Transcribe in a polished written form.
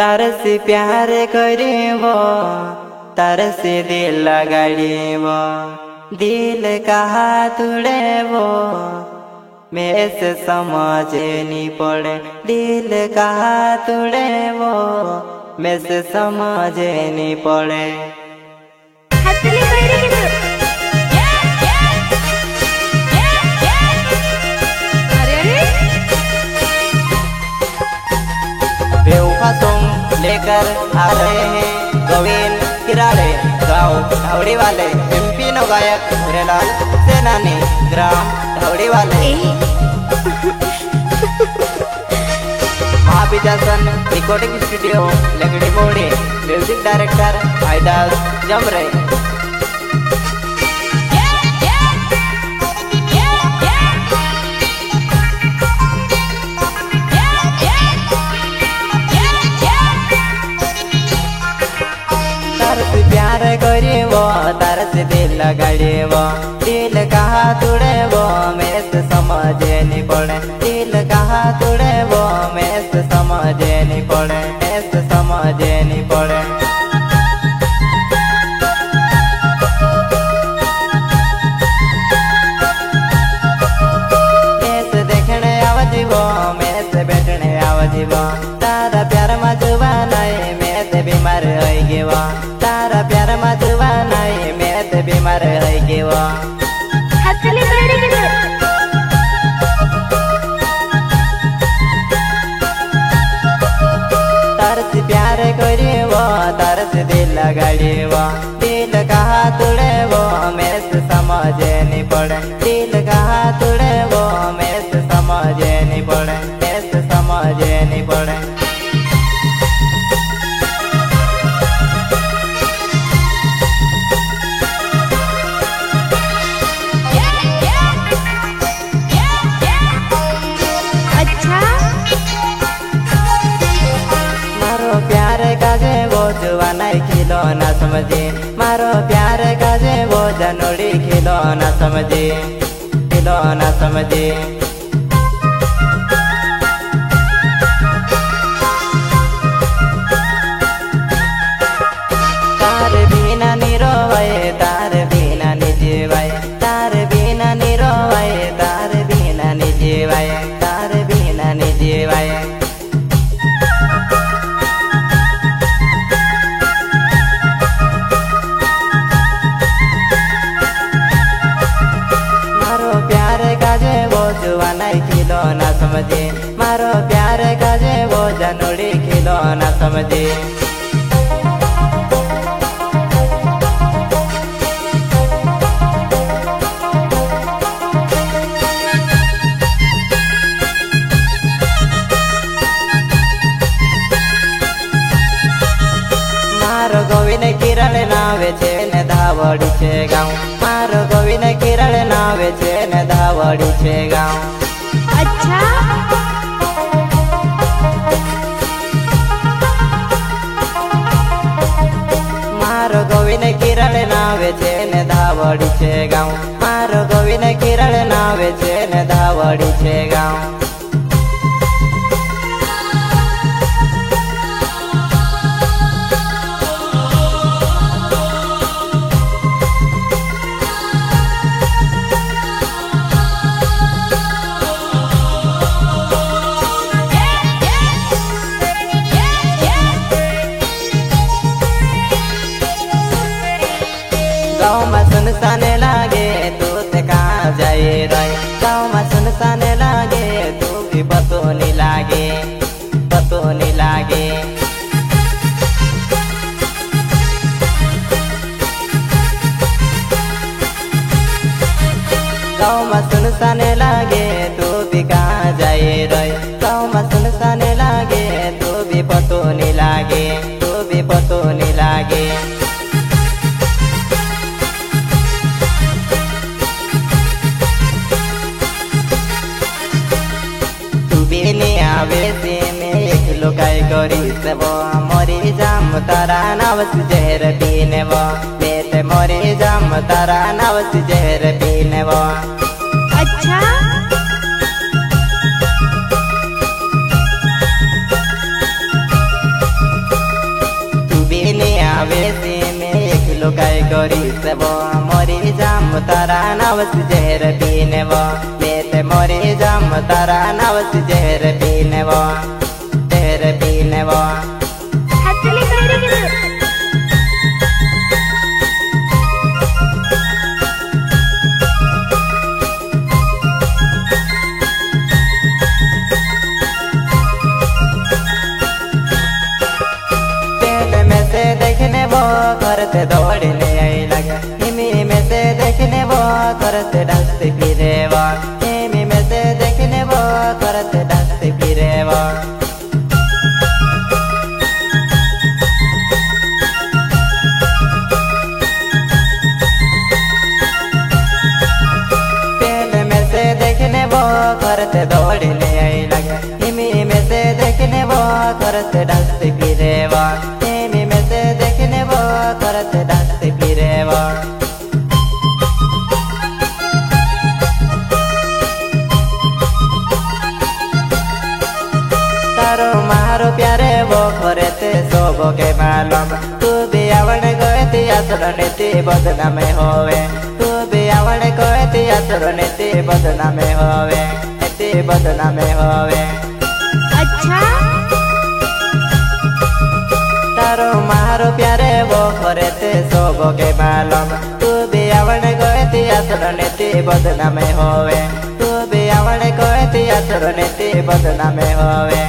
तार से प्यार करेबो तार से दिल लगाड़ेबो दिल कहा तुड़ेबो मैं से समझ नहीं पड़े दिल कहा तुड़ेबो मैं से समझ नहीं पड़े। बेवफा सॉन्ग लेकर आ रहे हैं गोविंद किराड़े गाँव धावड़ी वाले एमपी नो गायक भूरेलाल सेनानी ग्राम धावड़ी वाले महाविजासन रिकॉर्डिंग स्टूडियो लगड़ी मोड़ी म्यूजिक डायरेक्टर आयदास जमरे। प्यार करेबो तार से दिल लगाड़ेबो दिल कहा तुड़ेबो मैं से समझ नहीं पड़े दिल कहा तुड़ेबो मैं से समझ नहीं पड़े मैं से समझ नहीं पड़े। मैं से देखने आवजीबो मैं से बैठने आवजीबो तारा प्यार मजुबा नहीं मैं से बीमार हो गया तारा प्यार मजुबा नहीं मैं तो बीमार हो गया। तार से प्यार करेबो तार से दिल लगाड़ेबो दिल कहा तुड़ेबो मैं से समझ नहीं पड़े दिल कहा तुड़ेबो मैं से समझ नहीं पड़े मैं से समझ नहीं पड़े। प्यार काजे वो जुवाना खिलो ना समझे मारो प्यार काजे वो जनोड़ी खिलो ना समझे खिलो ना समझे। तार बिना निरोवाए तार बिना निजीवाए तार बिना निरोवाए तार बिना निजीवाए तार बिना निजीवाए। खिलो ना समझे मारो प्यार काजे वो जनोड़ी खिलो ना समझे। मारो गोविंद किरण नावे छे ने धावड़ी छे गाँव मारो गोविंद किरण नावे छे ने धावड़ी छे गाँव। अच्छा मारो गोविंद किरण नावे छे ने धावड़ी छे गाँव मारो गोविंद किरण नावे छे ने धावड़ी छे गाँव। गाँव में सुनसान लागे तू ते कहाँ जाए रहे गाँव में सुनसान लागे तू भी पतो नहीं लागे पतो नहीं लागे। गाँव में सुनसान लागे तू भी कहाँ जाए रहे गाँव में सुनसान लागे तू भी पतो नहीं लागे तू भी पतो नहीं लागे। आवे से मैं एक लोकाई करी सब मोरी जाम तारा नावस जहर पीने वो मैं ते मोरी जाम तारा नावस जहर पीने वो। अच्छा लुकाई करी से वो मोरी जाम तारा नावस जहर पीने वो मेरे मोरी जाम तारा नावस जहर पीने वो जहर पीने वो हथली करी देखने वो करते दौड़ने आई लगे हिमी में से देखने वो करते डसते फिरे वो हिमी में से देखने वो करते डसते फिरे वो पहले में से देखने वो करते दौड़ने आई लगे हिमी में से देखने वो करते डसते फिरे वो देखने वो करते डसते फिरे वो तारो मारो प्यारे वो करते सोबो के मालूम तू भी आवड़ गए ती असर नीति बदनाम होवे तू भी आवड़ गए ती असर नीति बदनाम होवे नीति बदनाम होवे अच्छा तारो मारो प्यारे वो करते सोबो के मालूम तू भी आवड़ गए ती असर नीति बदनाम होवे तू भी आवड़ गए ती असर नीति बदनाम होवे